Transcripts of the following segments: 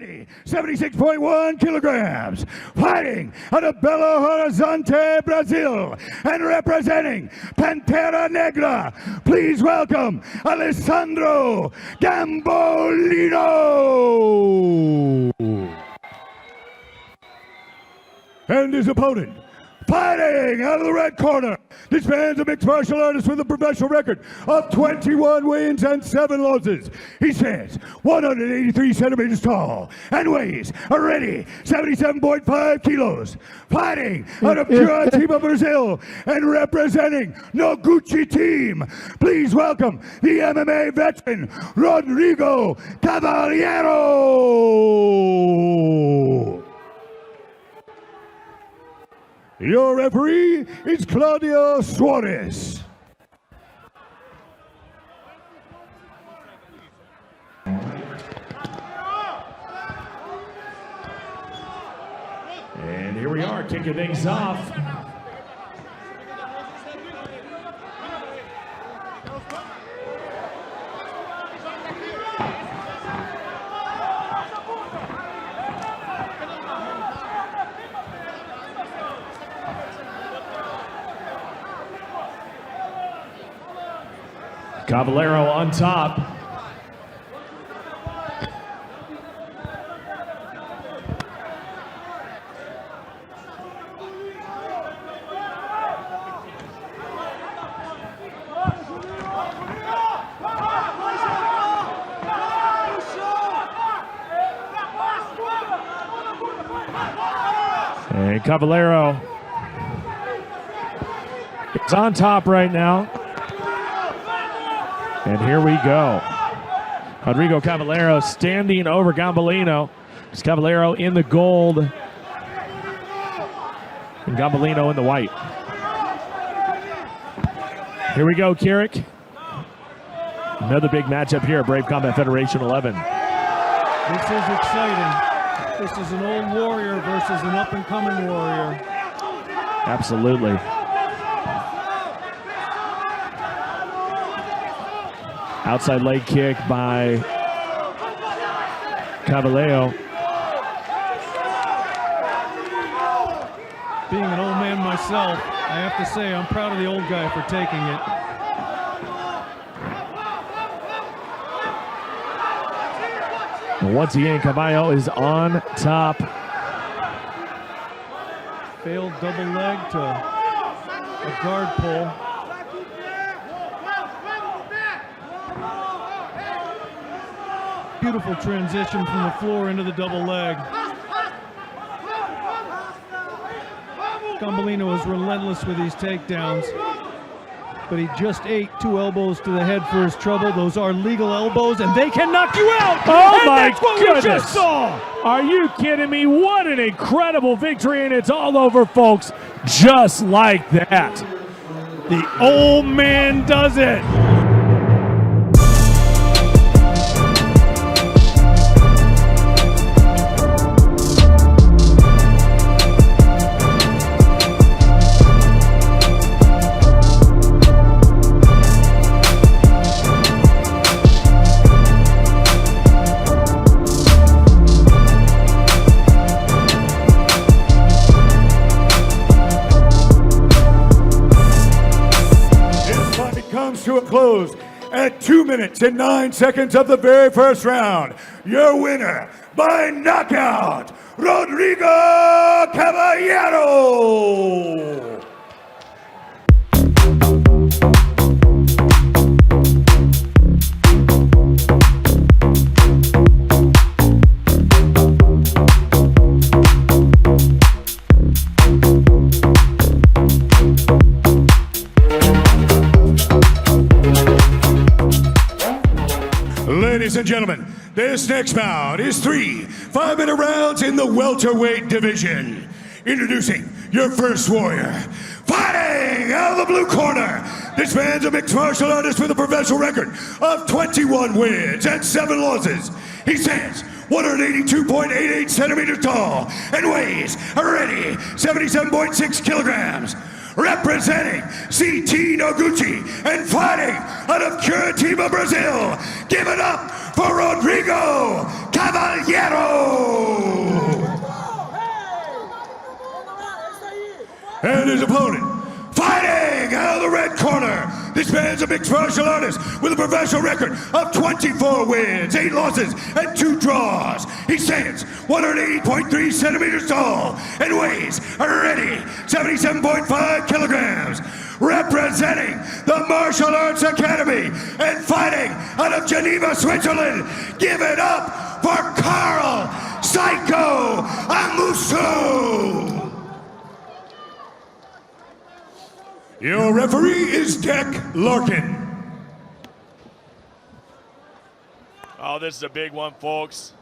ready, 76.1 kilograms, fighting out of Belo Horizonte, Brazil, and representing Pantera Negra, please welcome Alesandro Galino. And his opponent, fighting out of the red corner, this man's a mixed martial artist with a professional record of 21 wins and 7 losses. He stands 183 centimeters tall and weighs a ready 77.5 kilos. Fighting out of Curitiba, Brazil, and representing Noguchi team, please welcome the MMA veteran, Rodrigo Cavalheiro. Your referee is Claudio Suarez. And here we are, kicking things off. Cavalheiro on top. And Cavalheiro is on top right now. And here we go. Rodrigo Cavalheiro standing over Galino. It's Cavalheiro in the gold and Galino in the white. Here we go, Kirik. Another big matchup here at Brave Combat Federation 11. This is exciting. This is an old warrior versus an up-and-coming warrior. Absolutely. Outside leg kick by Cavalheiro. Being an old man myself, I have to say I'm proud of the old guy for taking it. And once again, Cavalheiro is on top. Failed double leg to a guard pull. Beautiful transition from the floor into the double leg. Galino was relentless with these takedowns, but he just ate 2 elbows to the head for his trouble. Those are legal elbows, and they can knock you out. Oh and my that's what goodness! We just saw. Are you kidding me? What an incredible victory, and it's all over, folks, just like that. The old man does it. To a close at 2 minutes and 9 seconds of the very first round. Your winner by knockout, Rodrigo Cavalheiro. Ladies and gentlemen, this next bout is 3 5-minute rounds in the welterweight division. Introducing your first warrior, fighting out of the blue corner. This man's a mixed martial artist with a professional record of 21 wins and 7 losses. He stands 182.88 centimeters tall and weighs a ready 77.6 kilograms. representing CT Noguchi and fighting out of Curitiba, Brazil, give it up for Rodrigo Cavalheiro. And his opponent, fighting out of the red corner, this man's a mixed martial artist with a professional record of 24 wins, 8 losses, and 2 draws. He stands 180.3 centimeters tall and weighs already 77.5 kilograms. Representing the Martial Arts Academy and fighting out of Geneva, Switzerland, give it up for Carl Psycho Amasu. Your referee is Deck Larkin. Oh, this is a big one, folks.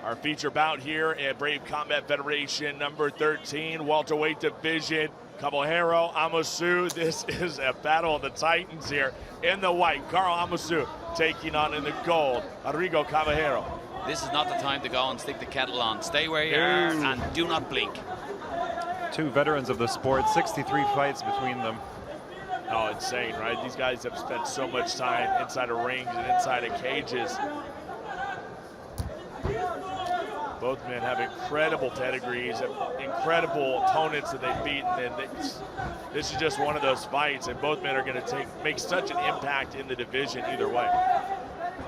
Our feature bout here at Brave Combat Federation, number 13, welterweight division. Cavalheiro, Amasu. This is a battle of the Titans here. In the white, Carl Amasu taking on in the gold, Rodrigo Cavalheiro. This is not the time to go and stick the kettle on. Stay where you are and do not blink. 2 veterans of the sport, 63 fights between them. Oh, insane, right? These guys have spent so much time inside of rings and inside of cages. Both men have incredible pedigrees, incredible opponents that they've beaten, and this is just one of those fights, and both men are going to make such an impact in the division either way.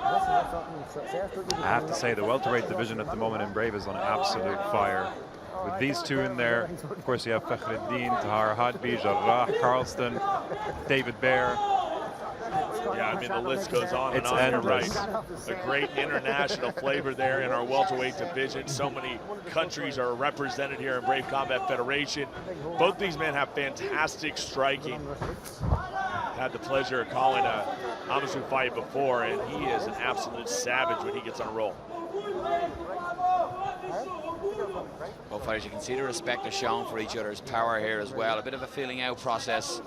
I have to say, the welterweight division at the moment in Brave is on absolute fire. With these 2 in there, of course you have Fakhreddin, Tahar Hadbi, Jarrah, Carlston, David Bear. Yeah, I mean, the list goes on and It's on. endless. You're right. A great international flavor there in our welterweight division. So many countries are represented here in Brave Combat Federation. Both these men have fantastic striking. Had the pleasure of calling a Amasu fight before, and he is an absolute savage when he gets on a roll. Both fighters, you can see the respect they're showing for each other's power here as well. A bit of a feeling out process.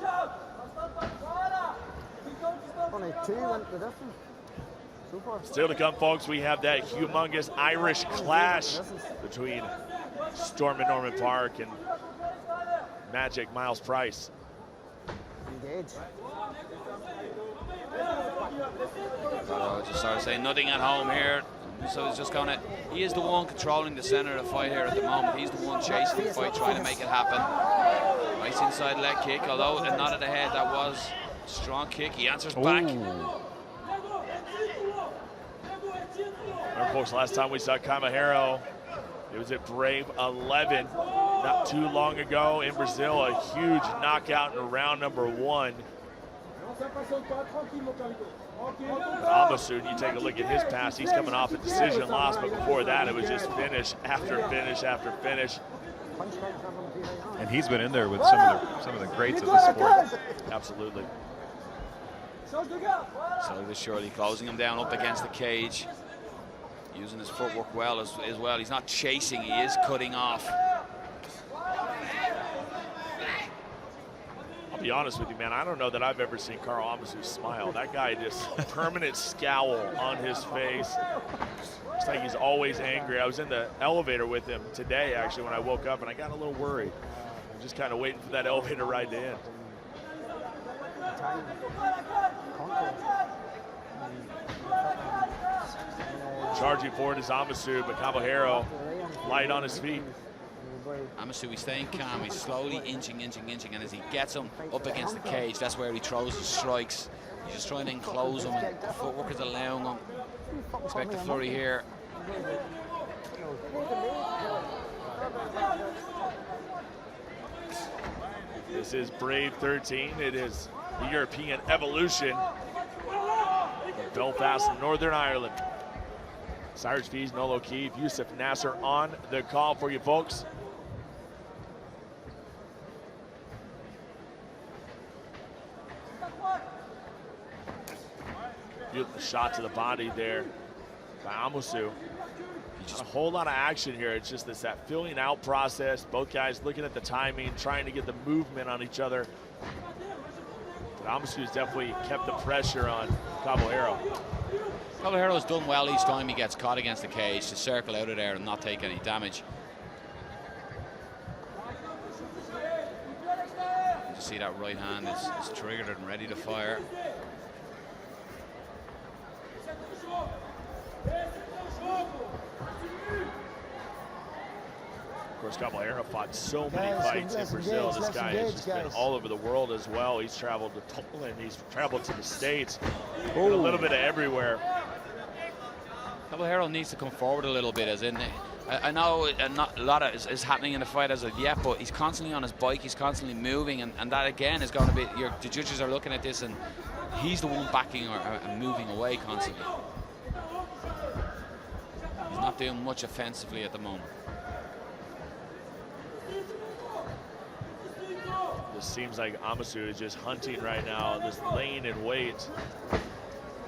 Still to come, folks, we have that humongous Irish clash between Stormin Norman Park and Magic Miles Price. So just sort of saying nothing at home here. So he's just gonna, he is the one controlling the center of the fight here at the moment. He's the one chasing the fight, trying to make it happen. Nice inside leg kick, although a nod of the head, that was a strong kick. He answers back. And of course, last time we saw Cavalheiro, it was at Brave 11, not too long ago in Brazil, a huge knockout in round number 1. Amasu, you take a look at his past, he's coming off a decision loss, but before that it was just finish after finish after finish. And he's been in there with some of the greats of the sport. Absolutely. Slowly but surely closing him down up against the cage. Using his footwork well as well. He's not chasing, he is cutting off. I'll be honest with you, man, I don't know that I've ever seen Carl Amasu smile. That guy just permanent scowl on his face. It's like he's always angry. I was in the elevator with him today, actually, when I woke up, and I got a little worried. I'm just kind of waiting for that elevator ride to end. Charging forward is Amasu, but Cavalheiro light on his feet. Amasu, he's staying calm. He's slowly inching, and as he gets him up against the cage, that's where he throws his strikes. He's just trying to enclose him, and the footwork is allowing him. Expect a flurry here. This is Brave 13. It is the European Evolution of Belfast, Northern Ireland. Cyrus Fees, Nolo Keefe, Yusuf Nasser on the call for you folks. Beautiful shot to the body there by Amasu. Just a whole lot of action here. It's just that filling out process. Both guys looking at the timing, trying to get the movement on each other. But Amasu's definitely kept the pressure on Cavalheiro. Cavalheiro's done well each time he gets caught against the cage to circle out of there and not take any damage. to see that right hand is triggered and ready to fire. Of course, Cavalheiro fought so many fights in Brazil. This guy has just been all over the world as well. He's traveled to Poland, he's traveled to the States, a little bit of everywhere. Cavalheiro needs to come forward a little bit, as in, I know not a lot is happening in the fight as of yet, but he's constantly on his bike, he's constantly moving, and that again is going to be, the judges are looking at this and he's the one backing or moving away constantly. He's not doing much offensively at the moment. This seems like Amasu is just hunting right now, just laying in wait.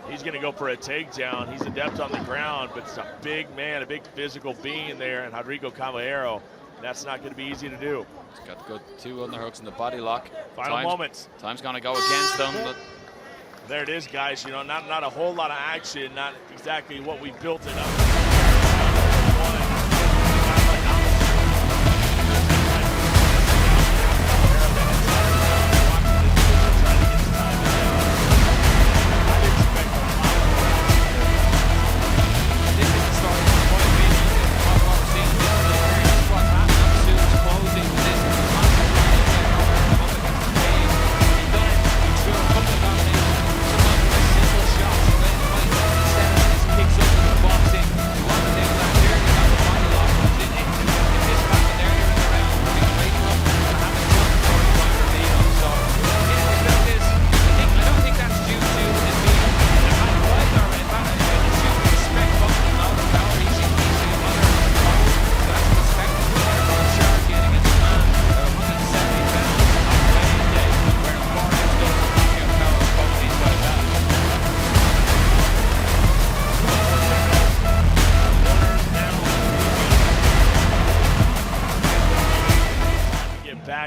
He's going to go for a takedown. He's adept on the ground, but it's a big man, a big physical being there, and Rodrigo Cavalheiro. That's not going to be easy to do. He's got to go 2 underhooks in the body lock. Final moments. Time's going to go against them. But there it is, guys. You know, not a whole lot of action, not exactly what we built it up.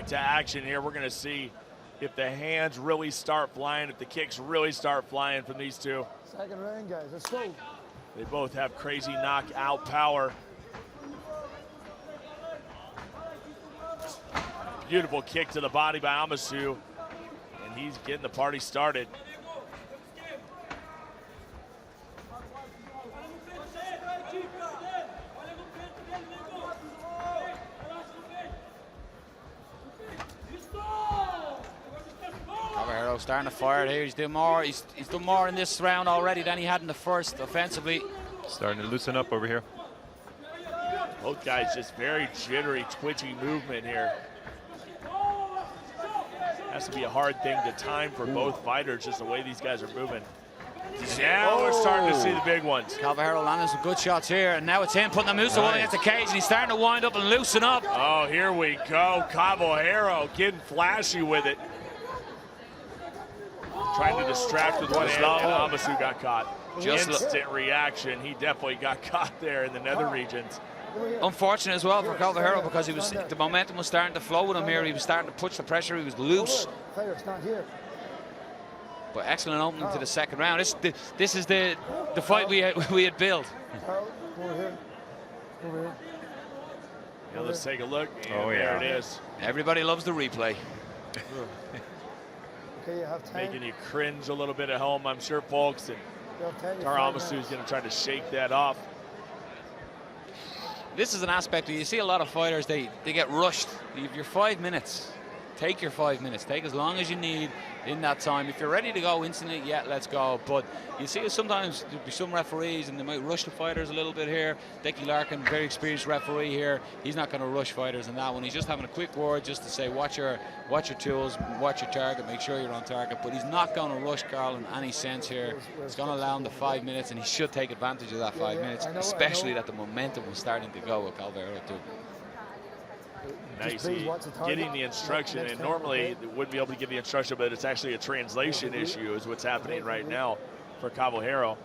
To action here. We're going to see if the hands really start flying, if the kicks really start flying from these two. Second round, guys. Let's go. They both have crazy knockout power. Beautiful kick to the body by Amasu, and he's getting the party started. starting to fire here. He's doing more. He's done more in this round already than he had in the first offensively. Starting to loosen up over here. Both guys just very jittery, twitchy movement here. Has to be a hard thing to time for both fighters, just the way these guys are moving. And now we're starting to see the big ones. Cavalheiro landing some good shots here, and now it's him putting the moose away against the cage, and he's starting to wind up and loosen up. Oh, here we go. Cavalheiro getting flashy with it. Trying to distract with one hand, and Amasu got caught. Just instant reaction. He definitely got caught there in the nether regions. Unfortunate as well for Cavalheiro, because the momentum was starting to flow with him here. He was starting to push the pressure. He was loose. But excellent opening to the second round. This is the fight we had built. Now let's take a look. And there it is. Everybody loves the replay. Making you cringe a little bit at home, I'm sure, folks. And Amasu is going to try to shake that off. This is an aspect where you see a lot of fighters, they get rushed. You have your 5 minutes. Take your 5 minutes. Take as long as you need in that time. If you're ready to go instantly, yeah, let's go. But you see sometimes there'll be some referees and they might rush the fighters a little bit here. Dickie Larkin, very experienced referee here. He's not going to rush fighters in that one. He's just having a quick word just to say, watch your tools, watch your target, make sure you're on target. But he's not going to rush Carl in any sense here. He's going to allow him the 5 minutes, and he should take advantage of that 5 minutes, especially that the momentum was starting to go with Cavalheiro too. Now you see getting the instruction, and normally they wouldn't be able to give the instruction, but it's actually a translation issue is what's happening right now for Cavalheiro.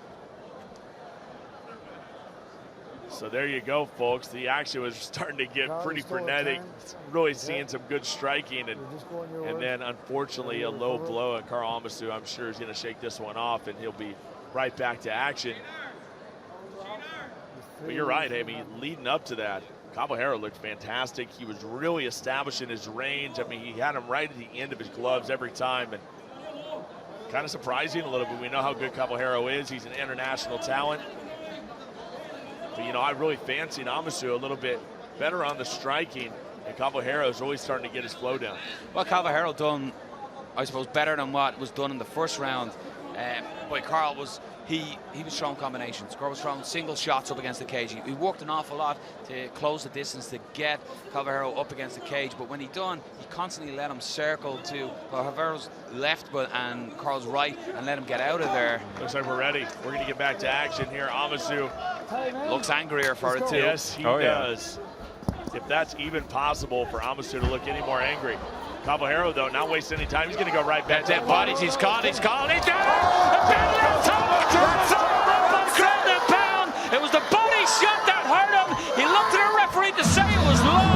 So there you go, folks. The action was starting to get pretty frenetic, really seeing some good striking, and then unfortunately a low blow, and Carl Amasu, I'm sure, is going to shake this one off, and he'll be right back to action. But you're right, I mean, leading up to that, Cavalheiro looked fantastic. He was really establishing his range. I mean, he had him right at the end of his gloves every time, and kind of surprising a little bit. We know how good Cavalheiro is. He's an international talent. But, you know, I really fancied Amasu a little bit better on the striking, and Cavalheiro is really starting to get his flow down. Well, Cavalheiro done, I suppose, better than what was done in the first round by Carl. He was throwing combinations. Carl was throwing single shots up against the cage. He worked an awful lot to close the distance to get Cavalheiro up against the cage, but when he done, he constantly let him circle to Cavalheiro's left and Carl's right and let him get out of there. Looks like we're ready. We're going to get back to action here. Amasu looks angrier for it too. Yes, he does. If that's even possible for Amasu to look any more angry. Cavalheiro, though, not wasting any time. He's going to go right back. Dead bodies. He's caught. He's got it. It was the body shot that hurt him. He looked at the referee to say it was low.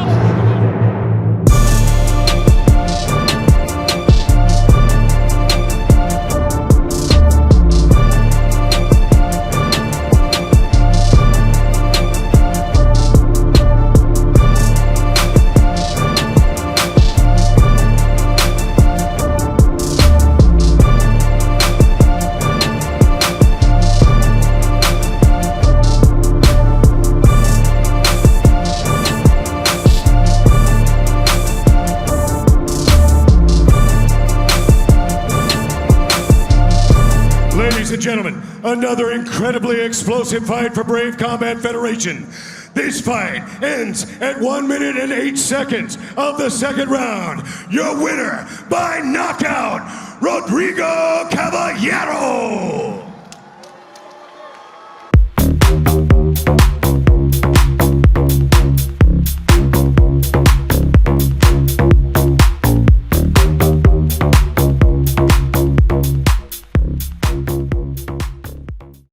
Ladies and gentlemen, another incredibly explosive fight for Brave Combat Federation. This fight ends at 1 minute and 8 seconds of the second round. Your winner by knockout, Rodrigo Cavalheiro.